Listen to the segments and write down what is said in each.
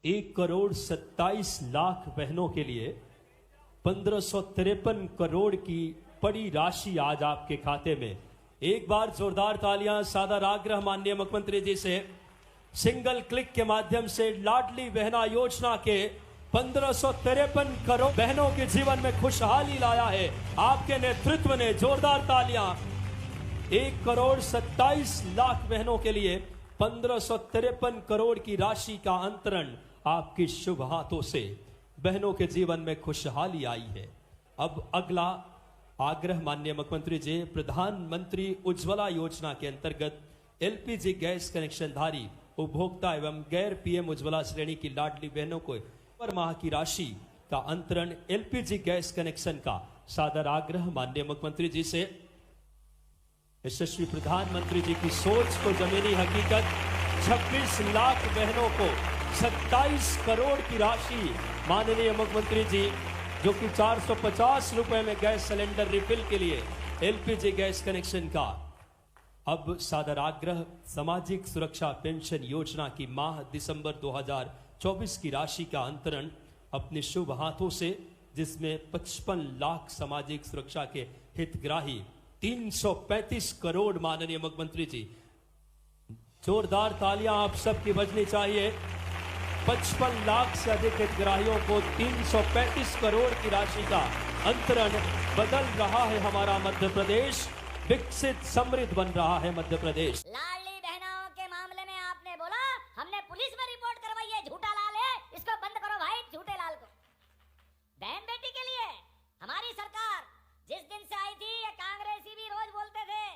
1,27,00,000 बहनों के लिए 1553 करोड़ की बड़ी राशि आज आपके खाते में। एक बार जोरदार तालियां। सादर आग्रह माननीय मुख्यमंत्री जी से, सिंगल क्लिक के माध्यम से लाडली बहना योजना के 1553 करोड़ बहनों के जीवन में खुशहाली लाया है आपके नेतृत्व ने। जोरदार तालियां। 1,27,00,000 बहनों के लिए 1553 करोड़ की राशि का अंतरण आपके शुभ हाथों से बहनों के जीवन में खुशहाली आई है। अब अगला आग्रह माननीय मुख्यमंत्री जी, प्रधानमंत्री उज्ज्वला योजना के अंतर्गत एलपीजी गैस कनेक्शन धारी उपभोक्ता एवं गैर पीएम उज्ज्वला श्रेणी की लाडली बहनों को पर माह की राशि का अंतरण एलपीजी गैस कनेक्शन का सादर आग्रह माननीय मुख्यमंत्री जी से। यशस्वी प्रधानमंत्री जी की सोच को जमीनी हकीकत 26 लाख बहनों को 27 करोड़ की राशि माननीय मुख्यमंत्री जी, जो कि 450 रुपए में गैस सिलेंडर रिफिल के लिए एलपीजी गैस कनेक्शन का। अब सादर आग्रह सामाजिक सुरक्षा पेंशन योजना की माह दिसंबर 2024 की राशि का अंतरण अपने शुभ हाथों से, जिसमें 55 लाख सामाजिक सुरक्षा के हितग्राही 335 करोड़ माननीय मुख्यमंत्री जी। जोरदार तालियां आप सबकी बजनी चाहिए। 55 लाख से अधिक हितग्राहियों को 335 करोड़ की राशि का अंतरण। बदल रहा है हमारा मध्य प्रदेश, विकसित समृद्ध बन रहा है मध्य प्रदेश। लाडली बहनों के मामले में आपने बोला हमने पुलिस में रिपोर्ट करवाई है, झूठा लाल है, इसको बंद करो भाई, झूठे लाल को। बहन बेटी के लिए हमारी सरकार जिस दिन से आई थी, ये कांग्रेसी भी रोज बोलते थे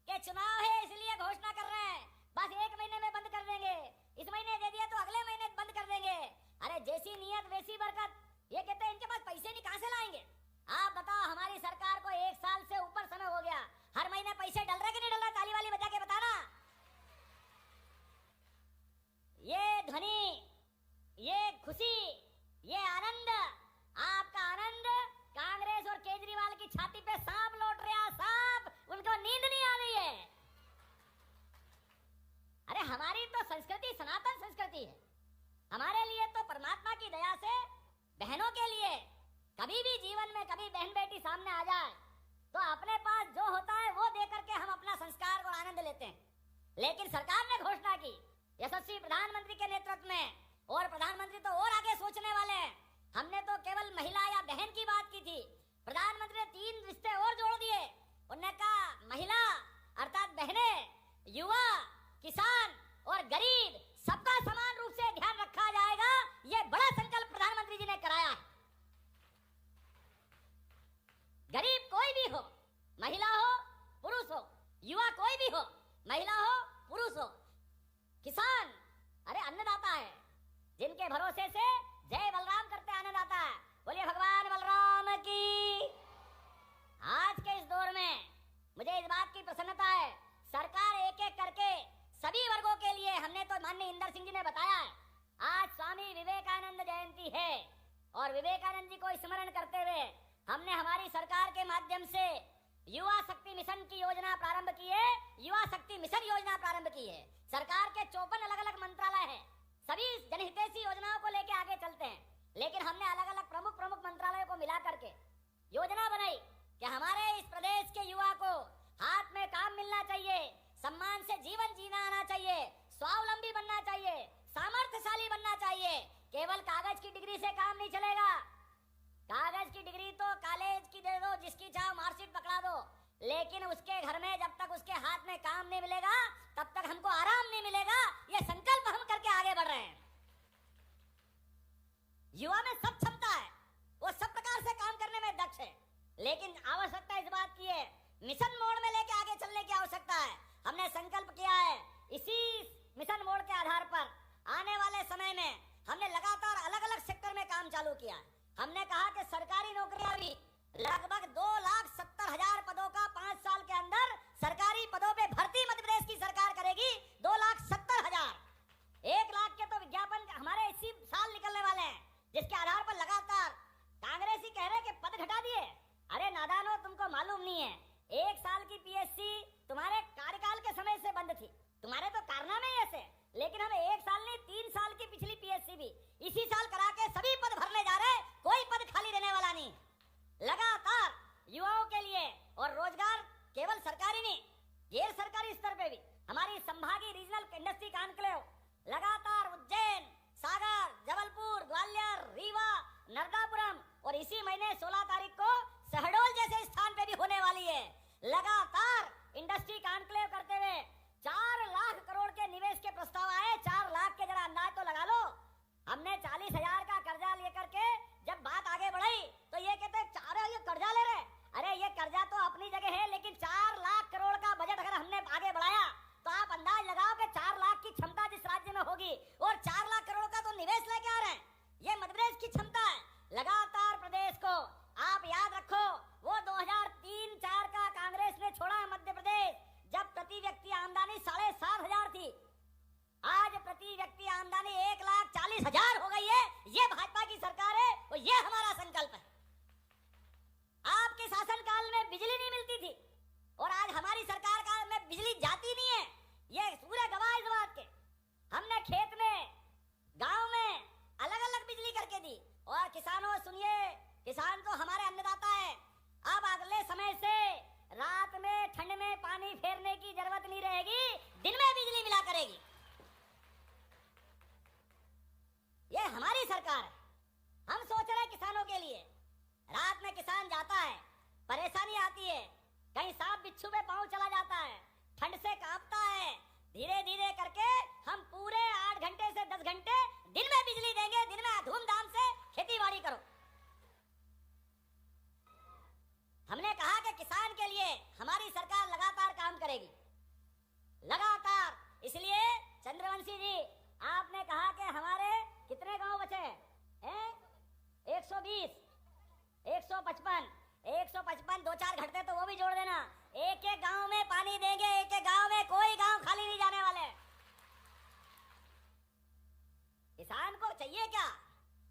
कि चुनाव है इसलिए घोषणा कर रहे हैं, बस 1 महीने में बंद कर देंगे, इस महीने दे दिया तो अगले महीने बंद कर देंगे। अरे जैसी नियत वैसी बरकत। ये कहते हैं इनके पास पैसे नहीं, कहां से लाएंगे? आप बताओ, हमारी सरकार को 1 साल से ऊपर समय हो गया, हर महीने पैसे डल रहे कि नहीं डल रहे? ताली वाली बजा के बताना। ये ध्वनि, ये खुशी, ये आनंद, आपका आनंद कांग्रेस और केजरीवाल की छाती पे सांप लौट रहा, सांप, उनको नींद नहीं आ रही है। अरे हमारी तो संस्कृति सनातन संस्कृति है। हमारे लिए तो परमात्मा की दया से बहनों के लिए कभी भी जीवन में कभी बहन बेटी सामने आ जाए तो अपने पास जो होता है वो दे करके हम अपना संस्कार और आनंद लेते हैं। लेकिन सरकार ने घोषणा की यशस्वी प्रधानमंत्री के नेतृत्व में, और प्रधानमंत्री तो और आगे सोचने वाले हैं। हमने तो केवल महिला या बहन की बात की थी, प्रधानमंत्री ने 3 रिश्ते और जोड़ दिए। उन्होंने कहा महिला अर्थात बहनें, युवा, किसान और गरीब सबका समान रूप से ध्यान रखा जाएगा। यह बड़ा संकल्प प्रधानमंत्री जी ने कराया है। गरीब कोई भी हो, महिला हो, पुरुष हो, युवा कोई भी हो, महिला हो, पुरुष हो, किसान, अरे अन्नदाता है, जिनके भरोसे से जय बलराम करते अन्नदाता है। बोलिए भगवान बलराम की। आज के इस दौर में मुझे इस बात की प्रसन्नता है, सरकार एक एक करके सभी वर्गों के लिए, हमने तो माननीय इंदर सिंह जी ने बताया है, आज स्वामी विवेकानंद जयंती है और विवेकानंद जी को स्मरण करते हुए हमने हमारी सरकार के माध्यम से युवा शक्ति मिशन की योजना प्रारंभ की है। युवा शक्ति मिशन योजना प्रारंभ की है। सरकार के 54 अलग अलग मंत्रालय हैं, सभी जनहितैषी योजनाओं को लेके आगे चलते हैं, लेकिन हमने अलग अलग प्रमुख मंत्रालयों को मिला करके योजना बनाई कि हमारे इस प्रदेश के युवा को हाथ में काम मिलना चाहिए, सम्मान से जीवन जीना आना चाहिए, स्वावलंबी बनना चाहिए, सामर्थ्यशाली बनना चाहिए। केवल कागज की डिग्री से काम नहीं चलेगा। कागज की डिग्री तो कॉलेज की दे दो, जिसकी चाहो मार्कशीट पकड़ा दो, लेकिन उसके घर में जब तक उसके हाथ में काम नहीं मिलेगा तब तक हमको आराम नहीं मिलेगा। ये संकल्प हम करके आगे बढ़ रहे हैं। युवा में सब क्षमता है, वो सब प्रकार से काम करने में दक्ष है, लेकिन आवश्यकता इस बात की है, मिशन मोड में लेके आगे चलने की आवश्यकता है। हमने संकल्प किया है, इसी मिशन मोड के आधार पर आने वाले समय में हमने लगातार अलग अलग सेक्टर में काम चालू किया है। हमने कहा कि सरकारी नौकरियां भी लगभग 2,70,000 पदों का 5 साल के अंदर सरकारी पदों पे भर्ती मध्य प्रदेश की सरकार करेगी। 2,70,000, 1 लाख के तो विज्ञापन हमारे इसी साल निकलने वाले हैं, जिसके आधार पर लगातार कांग्रेसी कह रहे कि पद घटा दिए। अरे नादानो, तुमको मालूम नहीं है, 1 साल की पीएससी तुम्हारे कार्यकाल के समय से बंद थी, तुम्हारे तो कारनामे ऐसे, लेकिन हम किसानों सुनिए, किसान तो हमारे अन्नदाता है। अब अगले समय से रात में ठंड में पानी फेरने की जरूरत नहीं रहेगी, दिन में बिजली मिला करेगी। ये हमारी सरकार है। हम सोच रहे हैं किसानों के लिए। रात में किसान जाता है, परेशानी आती है, कहीं सांप बिच्छू में पांव चला जाता है, ठंड से कांपता है। धीरे धीरे करके हम पूरे 8 घंटे से 10 घंटे दिन में बिजली देंगे। दिन में धूमधाम से खेती बाड़ी करो। हमने कहा कि किसान के लिए हमारी सरकार लगातार काम करेगी, लगातार। इसलिए चंद्रवंशी जी, आपने कहा कि हमारे कितने गांव बचे हैं? 120, 155, 155, 2-4 घटते तो वो भी जोड़ देना। एक एक गांव में पानी देंगे, एक एक गांव में, कोई गांव खाली नहीं जाने वाले। किसान को चाहिए क्या?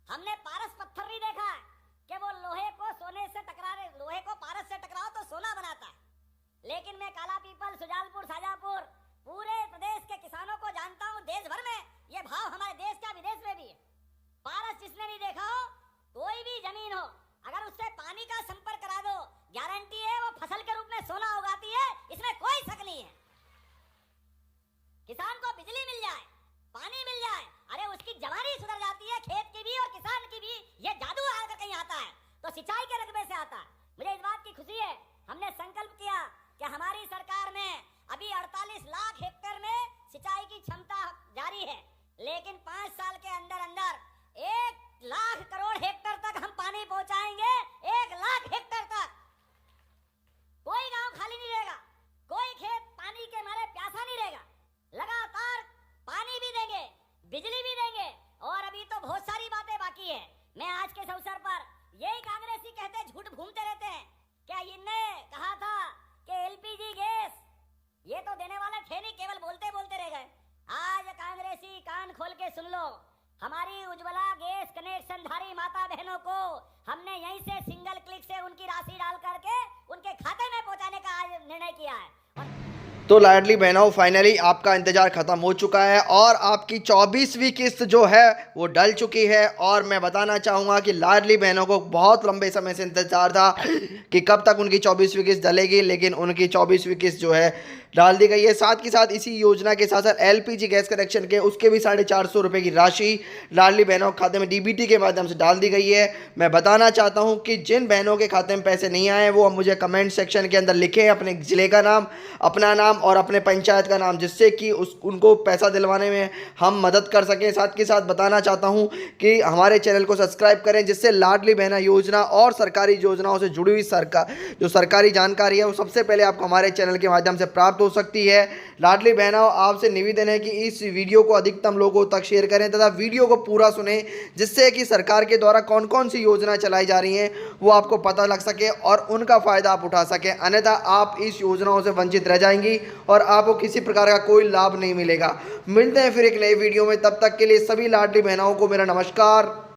हमने पारस पत्थर नहीं देखा है कि वो लोहे को सोने से टकराए, लोहे को पारस से टकराओ तो सोना बनाता है। लेकिन मैं काला पीपल, सुजालपुर, शाजापुर, पूरे प्रदेश के किसानों को जानता हूं। देश भर में ये भाव हमारे देश का, विदेश में भी है। पारस जिसने नहीं देखा हो, कोई भी जमीन हो, अगर उससे पानी का संपर्क करा दो, गारंटी है वो फसल के रूप में सोना उगाती है। इसमें कोई शक नहीं है। किसान को बिजली मिल जाए, पानी मिल जाए, अरे उसकी जवानी सुधर जाती है, खेत की भी और किसान की भी। ये जादू अगर कहीं आता है तो सिंचाई के रकबे से आता है। मुझे इस बात की खुशी है, हमने संकल्प किया कि हमारी सरकार में अभी 48 लाख हेक्टेयर में सिंचाई की क्षमता जारी है, लेकिन 5 साल के अंदर अंदर 1 लाख करोड़ हेक्टेयर तक हम पानी पहुंचाएंगे। 1 लाख हेक्टेयर तक कोई गांव खाली नहीं रहेगा, कोई खेत पानी के मारे प्यासा नहीं रहेगा। लगातार पानी भी देंगे, बिजली भी देंगे, और अभी तो बहुत सारी बातें बाकी है। मैं आज के इस अवसर पर यही कांग्रेसी कहते हैं, झूठ घूमते रहते हैं, क्या इनने कहा था कि एलपीजी गैस ये तो देने वाले थे नहीं, केवल बोलते बोलते रह गए। आज कांग्रेसी कान खोल के सुन लो, हमारी उज्ज्वला गैस कनेक्शन धारी माता बहनों को हमने यहीं से सिंगल क्लिक से उनकी राशि डाल करके उनके खाते में पहुंचाने का आज निर्णय किया है। तो लाडली बहनों, फाइनली आपका इंतजार खत्म हो चुका है और आपकी 24वीं किस्त जो है वो डल चुकी है। और मैं बताना चाहूँगा कि लाडली बहनों को बहुत लंबे समय से इंतजार था कि कब तक उनकी 24वीं किस्त डलेगी, लेकिन उनकी 24वीं किस्त जो है डाल दी गई है। साथ ही साथ इसी योजना के साथ साथ एलपीजी गैस कनेक्शन के उसके भी 450 रुपये की राशि लाडली बहनों के खाते में डीबीटी के माध्यम से डाल दी गई है। मैं बताना चाहता हूं कि जिन बहनों के खाते में पैसे नहीं आए वो मुझे कमेंट सेक्शन के अंदर लिखें अपने ज़िले का नाम, अपना नाम और अपने पंचायत का नाम, जिससे कि उनको पैसा दिलवाने में हम मदद कर सकें। साथ के साथ बताना चाहता हूँ कि हमारे चैनल को सब्सक्राइब करें, जिससे लाडली बहना योजना और सरकारी योजनाओं से जुड़ी हुई सरकारी जानकारी है वो सबसे पहले आपको हमारे चैनल के माध्यम से प्राप्त हो सकती है। लाडली बहनों, आपसे निवेदन है कि इस वीडियो को अधिकतम लोगों तक शेयर करें तथा वीडियो को पूरा सुनें, जिससे कि सरकार के द्वारा कौन कौन सी योजना चलाई जा रही हैं वो आपको पता लग सके और उनका फ़ायदा आप उठा सकें। अन्यथा आप इस योजनाओं से वंचित रह जाएंगी और आपको किसी प्रकार का कोई लाभ नहीं मिलेगा। मिलते हैं फिर एक नई वीडियो में, तब तक के लिए सभी लाडली बहनों को मेरा नमस्कार।